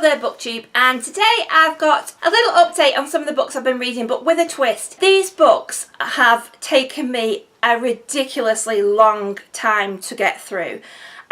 there Booktube, and today I've got a little update on some of the books I've been reading, but with a twist. These books have taken me a ridiculously long time to get through,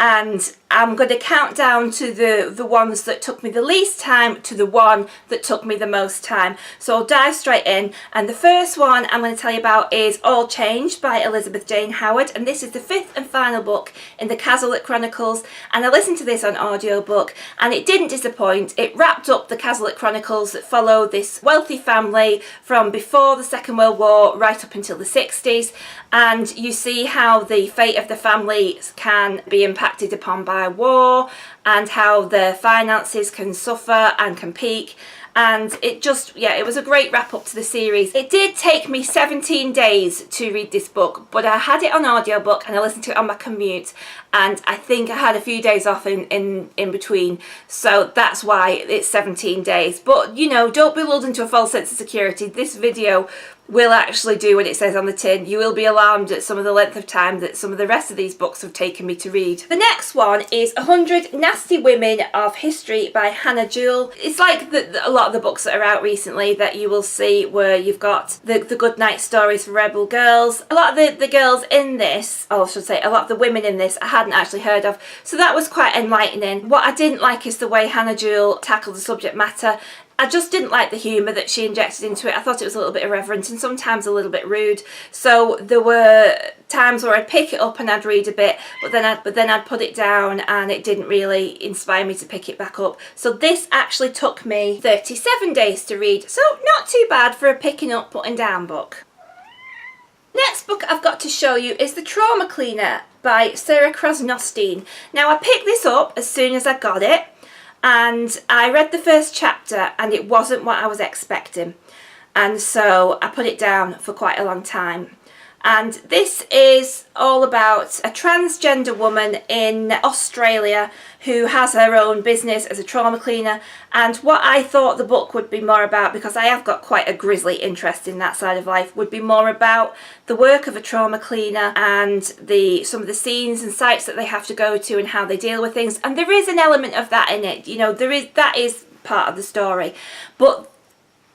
and I'm going to count down to the ones that took me the least time to the one that took me the most time. So I'll dive straight in, and the first one I'm going to tell you about is All Changed by Elizabeth Jane Howard, and this is the fifth and final book in the Cazalet Chronicles, and I listened to this on audiobook and it didn't disappoint. It wrapped up the Cazalet Chronicles that follow this wealthy family from before the Second World War right up until the 60s, and you see how the fate of the family can be impacted upon by war and how their finances can suffer and can peak. And it just, yeah, it was a great wrap up to the series. It did take me 17 days to read this book, but I had it on audiobook and I listened to it on my commute, and I think I had a few days off in between, so that's why it's 17 days. But you know, don't be lulled into a false sense of security. This video will actually do what it says on the tin. You will be alarmed at some of the length of time that some of the rest of these books have taken me to read. The next one is 100 Nasty Women of History by Hannah Jewell. It's like a lot of the books that are out recently that you will see where you've got the good night stories for rebel girls. A lot of the girls in this, or I should say a lot of the women in this, I hadn't actually heard of, so that was quite enlightening. What I didn't like is the way Hannah Jewell tackled the subject matter. I just didn't like the humour that she injected into it. I thought it was a little bit irreverent and sometimes a little bit rude. So there were times where I'd pick it up and I'd read a bit, but then I'd put it down and it didn't really inspire me to pick it back up. So this actually took me 37 days to read, so not too bad for a picking up, putting down book. Next book I've got to show you is The Trauma Cleaner by Sarah Krasnostein. Now I picked this up as soon as I got it, and I read the first chapter and it wasn't what I was expecting, and so I put it down for quite a long time. And this is all about a transgender woman in Australia who has her own business as a trauma cleaner, and what I thought the book would be more about, because I have got quite a grisly interest in that side of life, would be more about the work of a trauma cleaner and some of the scenes and sites that they have to go to and how they deal with things. And there is an element of that in it, you know, that is part of the story, but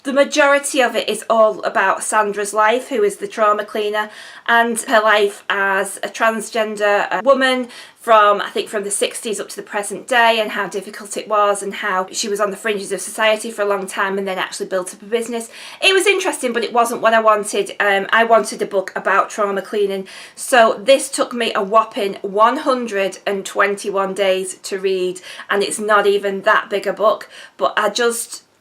the majority of it is all about Sandra's life, who is the trauma cleaner, and her life as a transgender woman from, I think, from the 60s up to the present day, and how difficult it was, and how she was on the fringes of society for a long time and then actually built up a business. It was interesting, but it wasn't what I wanted. I wanted a book about trauma cleaning, so this took me a whopping 121 days to read, and it's not even that big a book, but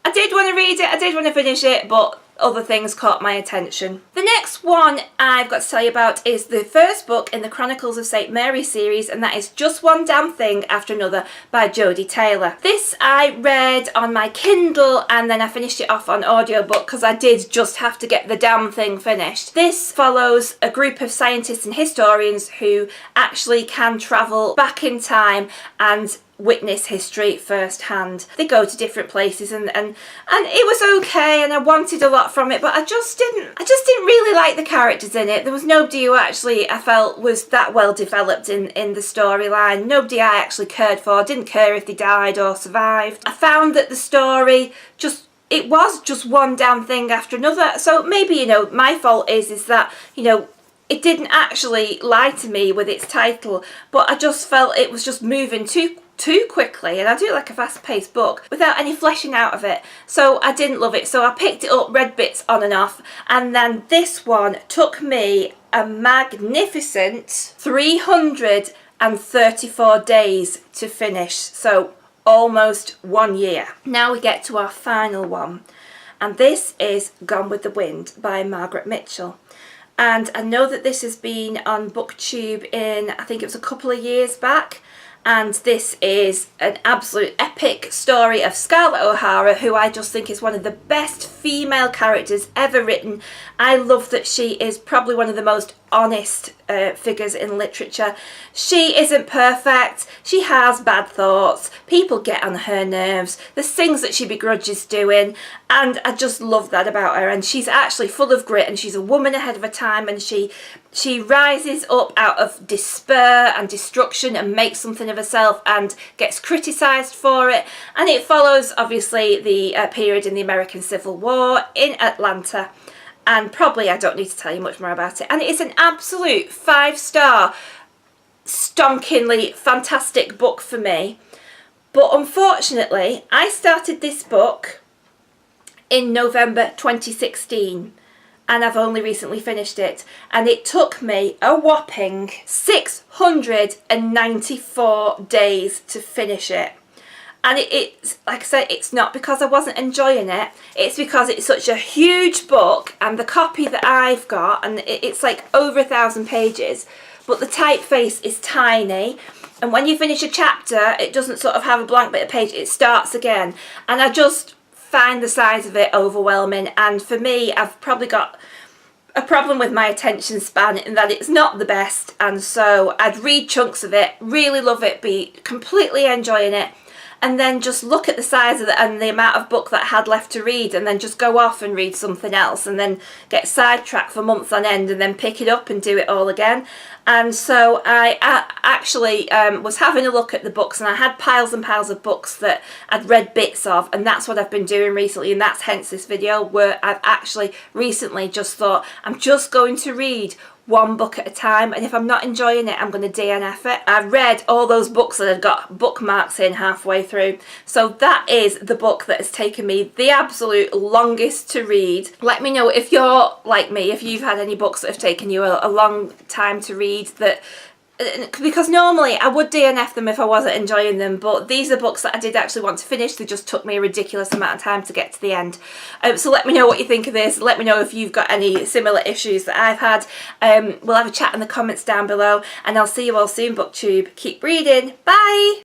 I did want to read it, I did want to finish it, but other things caught my attention. The next one I've got to tell you about is the first book in the Chronicles of St. Mary series, and that is Just One Damn Thing After Another by Jodie Taylor. This I read on my Kindle and then I finished it off on audiobook because I did just have to get the damn thing finished. This follows a group of scientists and historians who actually can travel back in time and witness history firsthand. They go to different places and it was okay, and I wanted a lot from it, but I just didn't really like the characters in it. There was nobody who actually I felt was that well developed in the storyline. Nobody I actually cared for. Didn't care if they died or survived. I found that the story it was just one damn thing after another. So maybe, you know, my fault is that, you know, it didn't actually lie to me with its title, but I just felt it was just moving too quickly, and I do like a fast-paced book without any fleshing out of it, so I didn't love it. So I picked it up, read bits on and off, and then this one took me a magnificent 334 days to finish, so almost 1 year. Now we get to our final one, and this is Gone with the Wind by Margaret Mitchell. And I know that this has been on BookTube in, I think it was a couple of years back, and this is an absolute epic story of Scarlett O'Hara, who I just think is one of the best female characters ever written. I love that she is probably one of the most honest figures in literature. She isn't perfect, she has bad thoughts, people get on her nerves, there's things that she begrudges doing, and I just love that about her. And she's actually full of grit, and she's a woman ahead of her time, and she rises up out of despair and destruction and makes something of herself and gets criticised for it. And it follows obviously the period in the American Civil War in Atlanta. And probably I don't need to tell you much more about it. And it's an absolute 5-star, stonkingly fantastic book for me. But unfortunately, I started this book in November 2016. And I've only recently finished it. And it took me a whopping 694 days to finish it. And it's, like I said, it's not because I wasn't enjoying it, it's because it's such a huge book, and the copy that I've got, and it's like over 1,000 pages, but the typeface is tiny, and when you finish a chapter, it doesn't sort of have a blank bit of page, it starts again, and I just find the size of it overwhelming. And for me, I've probably got a problem with my attention span in that it's not the best, and so I'd read chunks of it, really love it, be completely enjoying it, and then just look at the size of it and the amount of book that I had left to read, and then just go off and read something else, and then get sidetracked for months on end, and then pick it up and do it all again. And so I actually was having a look at the books, and I had piles and piles of books that I'd read bits of, and that's what I've been doing recently, and that's hence this video, where I've actually recently just thought I'm just going to read one book at a time, and if I'm not enjoying it, I'm going to DNF it. I've read all those books that I've got bookmarks in halfway through. So that is the book that has taken me the absolute longest to read. Let me know if you're like me, if you've had any books that have taken you a long time to read, that because normally I would DNF them if I wasn't enjoying them, but these are books that I did actually want to finish. They just took me a ridiculous amount of time to get to the end. So let me know what you think of this. Let me know if you've got any similar issues that I've had. We'll have a chat in the comments down below, and I'll see you all soon, BookTube. Keep reading. Bye!